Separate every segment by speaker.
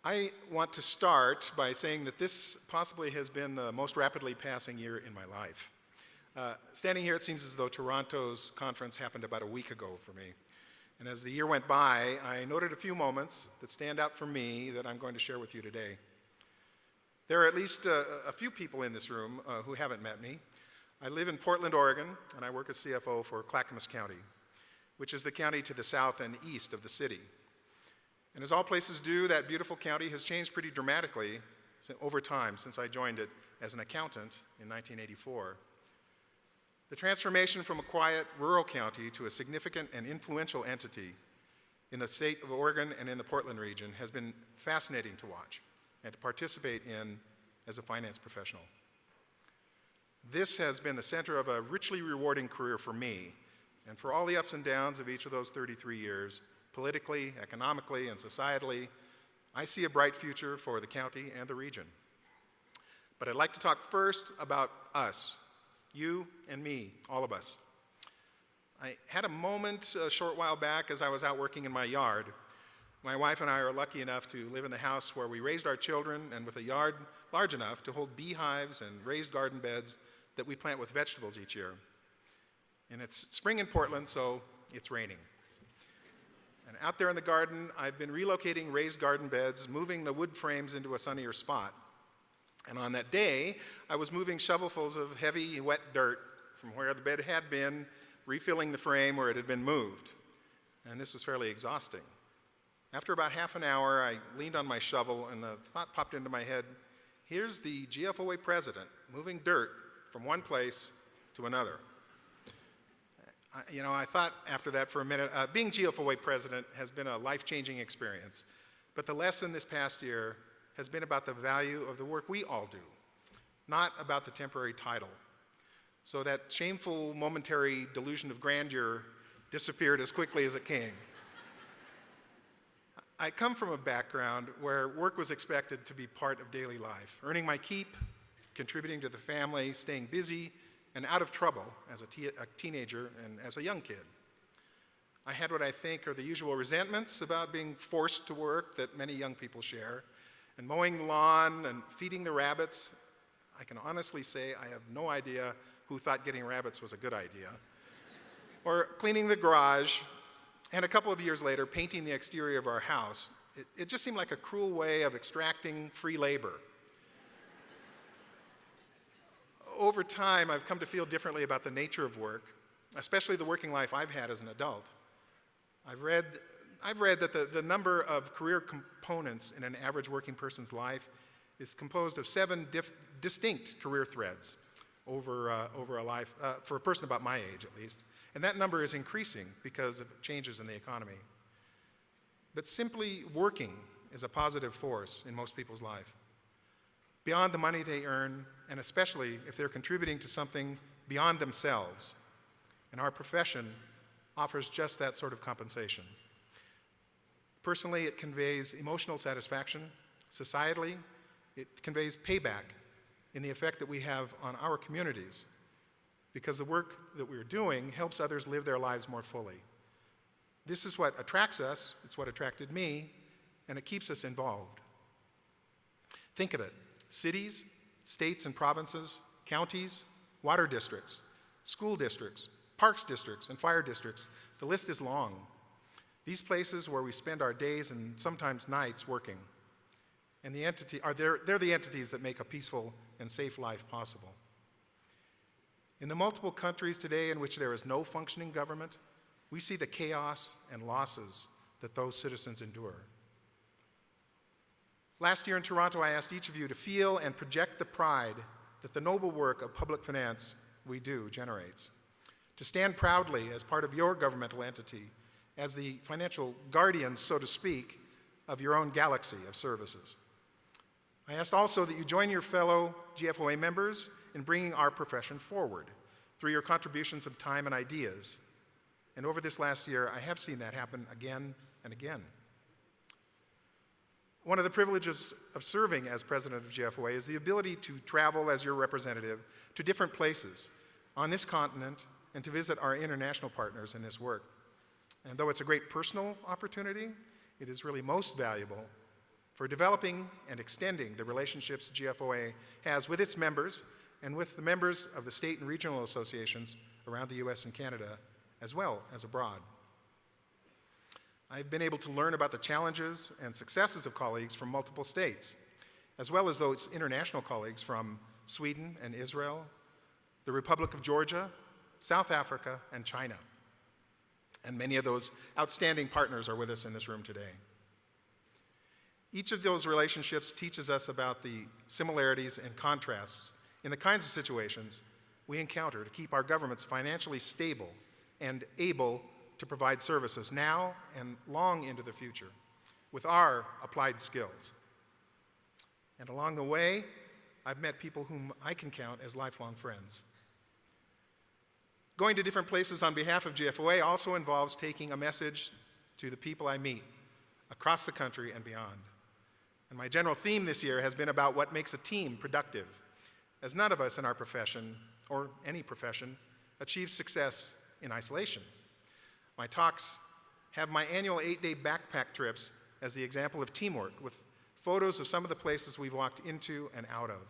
Speaker 1: I want to start by saying that this possibly has been the most rapidly passing year in my life. Standing here, it seems as though Toronto's conference happened about a week ago for me. And as the year went by, I noted a few moments that stand out for me that I'm going to share with you today. There are at least a few people in this room who haven't met me. I live in Portland, Oregon, and I work as CFO for Clackamas County, which is the county to the south and east of the city. And as all places do, that beautiful county has changed pretty dramatically over time since I joined it as an accountant in 1984. The transformation from a quiet rural county to a significant and influential entity in the state of Oregon and in the Portland region has been fascinating to watch and to participate in as a finance professional. This has been the center of a richly rewarding career for me, and for all the ups and downs of each of those 33 years, politically, economically, and societally, I see a bright future for the county and the region. But I'd like to talk first about us, you and me, all of us. I had a moment a short while back as I was out working in my yard. My wife and I are lucky enough to live in the house where we raised our children and with a yard large enough to hold beehives and raised garden beds that we plant with vegetables each year. And it's spring in Portland, so it's raining. And out there in the garden, I've been relocating raised garden beds, moving the wood frames into a sunnier spot. And on that day, I was moving shovelfuls of heavy, wet dirt from where the bed had been, refilling the frame where it had been moved. And this was fairly exhausting. After about half an hour, I leaned on my shovel, and the thought popped into my head, here's the GFOA president moving dirt from one place to another. I thought after that for a minute, being GFOA president has been a life-changing experience. But the lesson this past year has been about the value of the work we all do, not about the temporary title. So that shameful momentary delusion of grandeur disappeared as quickly as it came. I come from a background where work was expected to be part of daily life, earning my keep, contributing to the family, staying busy, and out of trouble as a teenager and as a young kid. I had what I think are the usual resentments about being forced to work that many young people share, and mowing the lawn and feeding the rabbits. I can honestly say I have no idea who thought getting rabbits was a good idea. Or cleaning the garage, and a couple of years later, painting the exterior of our house. It just seemed like a cruel way of extracting free labor. Over time, I've come to feel differently about the nature of work, especially the working life I've had as an adult. I've read that the number of career components in an average working person's life is composed of 7 distinct career threads over a life, for a person about my age at least. And that number is increasing because of changes in the economy. But simply working is a positive force in most people's life. Beyond the money they earn, and especially if they're contributing to something beyond themselves. And our profession offers just that sort of compensation. Personally, it conveys emotional satisfaction. Societally, it conveys payback in the effect that we have on our communities, because the work that we're doing helps others live their lives more fully. This is what attracts us, it's what attracted me, and it keeps us involved. Think of it. Cities, states and provinces, counties, water districts, school districts, parks districts, and fire districts. The list is long. These places where we spend our days and sometimes nights working. And they're the entities that make a peaceful and safe life possible. In the multiple countries today in which there is no functioning government, we see the chaos and losses that those citizens endure. Last year in Toronto, I asked each of you to feel and project the pride that the noble work of public finance we do generates. To stand proudly as part of your governmental entity, as the financial guardians, so to speak, of your own galaxy of services. I asked also that you join your fellow GFOA members in bringing our profession forward through your contributions of time and ideas. And over this last year, I have seen that happen again and again. One of the privileges of serving as president of GFOA is the ability to travel as your representative to different places on this continent and to visit our international partners in this work. And though it's a great personal opportunity, it is really most valuable for developing and extending the relationships GFOA has with its members and with the members of the state and regional associations around the US and Canada, as well as abroad. I've been able to learn about the challenges and successes of colleagues from multiple states, as well as those international colleagues from Sweden and Israel, the Republic of Georgia, South Africa, and China. And many of those outstanding partners are with us in this room today. Each of those relationships teaches us about the similarities and contrasts in the kinds of situations we encounter to keep our governments financially stable and able to provide services now and long into the future with our applied skills. And along the way, I've met people whom I can count as lifelong friends. Going to different places on behalf of GFOA also involves taking a message to the people I meet across the country and beyond. And my general theme this year has been about what makes a team productive, as none of us in our profession, or any profession, achieves success in isolation. My talks have my annual 8-day backpack trips as the example of teamwork, with photos of some of the places we've walked into and out of.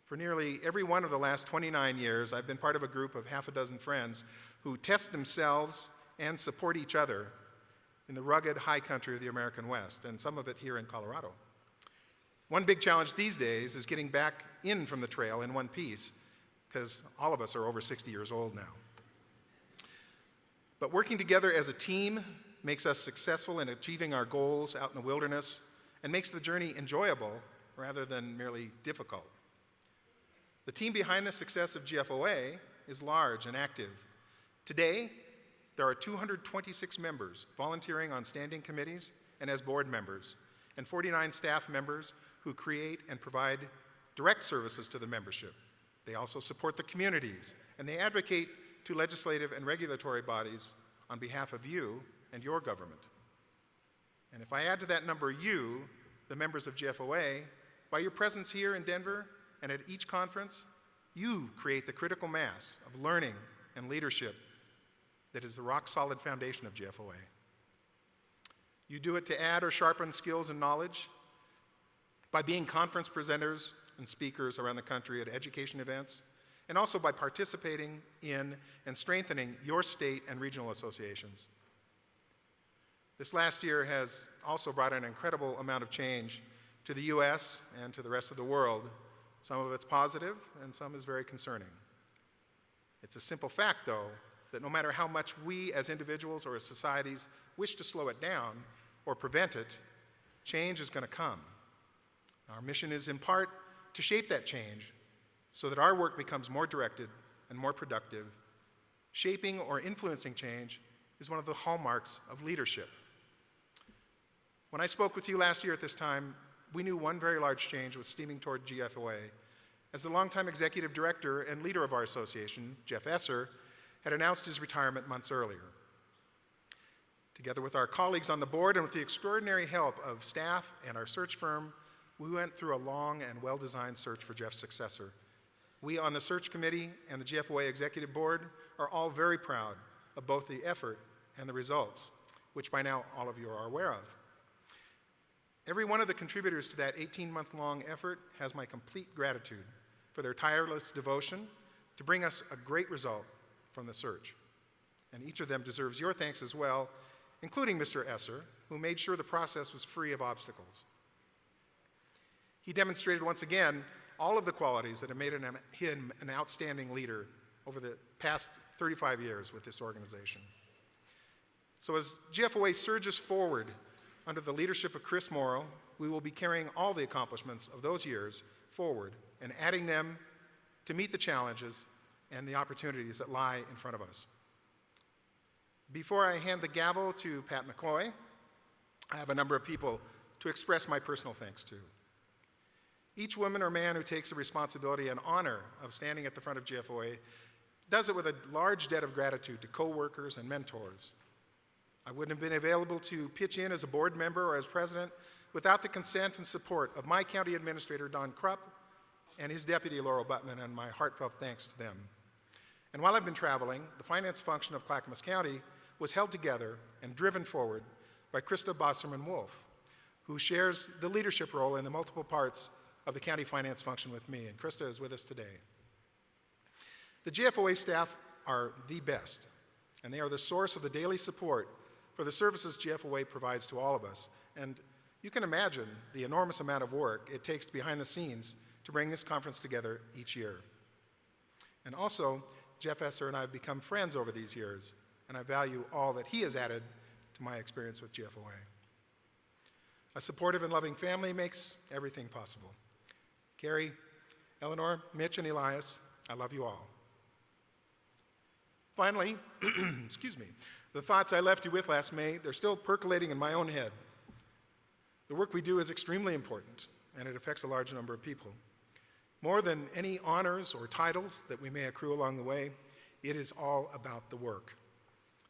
Speaker 1: For nearly every one of the last 29 years, I've been part of a group of half a dozen friends who test themselves and support each other in the rugged high country of the American West, and some of it here in Colorado. One big challenge these days is getting back in from the trail in one piece, because all of us are over 60 years old now. But working together as a team makes us successful in achieving our goals out in the wilderness and makes the journey enjoyable rather than merely difficult. The team behind the success of GFOA is large and active. Today, there are 226 members volunteering on standing committees and as board members, and 49 staff members who create and provide direct services to the membership. They also support the communities, and they advocate to legislative and regulatory bodies on behalf of you and your government. And if I add to that number you, the members of GFOA, by your presence here in Denver and at each conference, you create the critical mass of learning and leadership that is the rock-solid foundation of GFOA. You do it to add or sharpen skills and knowledge by being conference presenters and speakers around the country at education events, and also by participating in and strengthening your state and regional associations. This last year has also brought an incredible amount of change to the US and to the rest of the world. Some of it's positive, and some is very concerning. It's a simple fact, though, that no matter how much we as individuals or as societies wish to slow it down or prevent it, change is going to come. Our mission is in part to shape that change so that our work becomes more directed and more productive. Shaping or influencing change is one of the hallmarks of leadership. When I spoke with you last year at this time, we knew one very large change was steaming toward GFOA, as the longtime executive director and leader of our association, Jeff Esser, had announced his retirement months earlier. Together with our colleagues on the board and with the extraordinary help of staff and our search firm, we went through a long and well-designed search for Jeff's successor. We on the search committee and the GFOA Executive Board are all very proud of both the effort and the results, which by now all of you are aware of. Every one of the contributors to that 18-month-long effort has my complete gratitude for their tireless devotion to bring us a great result from the search. And each of them deserves your thanks as well, including Mr. Esser, who made sure the process was free of obstacles. He demonstrated once again all of the qualities that have made him an outstanding leader over the past 35 years with this organization. So as GFOA surges forward under the leadership of Chris Morrow, we will be carrying all the accomplishments of those years forward and adding them to meet the challenges and the opportunities that lie in front of us. Before I hand the gavel to Pat McCoy, I have a number of people to express my personal thanks to. Each woman or man who takes the responsibility and honor of standing at the front of GFOA does it with a large debt of gratitude to coworkers and mentors. I wouldn't have been available to pitch in as a board member or as president without the consent and support of my county administrator, Don Krupp, and his deputy, Laurel Buttman, and my heartfelt thanks to them. And while I've been traveling, the finance function of Clackamas County was held together and driven forward by Krista Bosserman-Wolf, who shares the leadership role in the multiple parts of the county finance function with me, and Krista is with us today. The GFOA staff are the best, and they are the source of the daily support for the services GFOA provides to all of us. And you can imagine the enormous amount of work it takes behind the scenes to bring this conference together each year. And also, Jeff Esser and I have become friends over these years, and I value all that he has added to my experience with GFOA. A supportive and loving family makes everything possible. Carrie, Eleanor, Mitch, and Elias, I love you all. Finally, excuse me, the thoughts I left you with last May, they're still percolating in my own head. The work we do is extremely important, and it affects a large number of people. More than any honors or titles that we may accrue along the way, it is all about the work.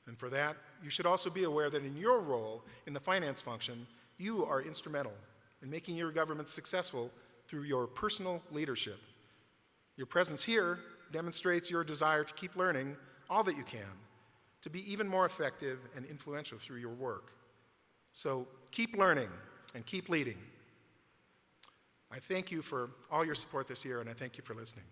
Speaker 1: And for that, you should also be aware that in your role in the finance function, you are instrumental in making your government successful through your personal leadership. Your presence here demonstrates your desire to keep learning all that you can, to be even more effective and influential through your work. So keep learning and keep leading. I thank you for all your support this year, and I thank you for listening.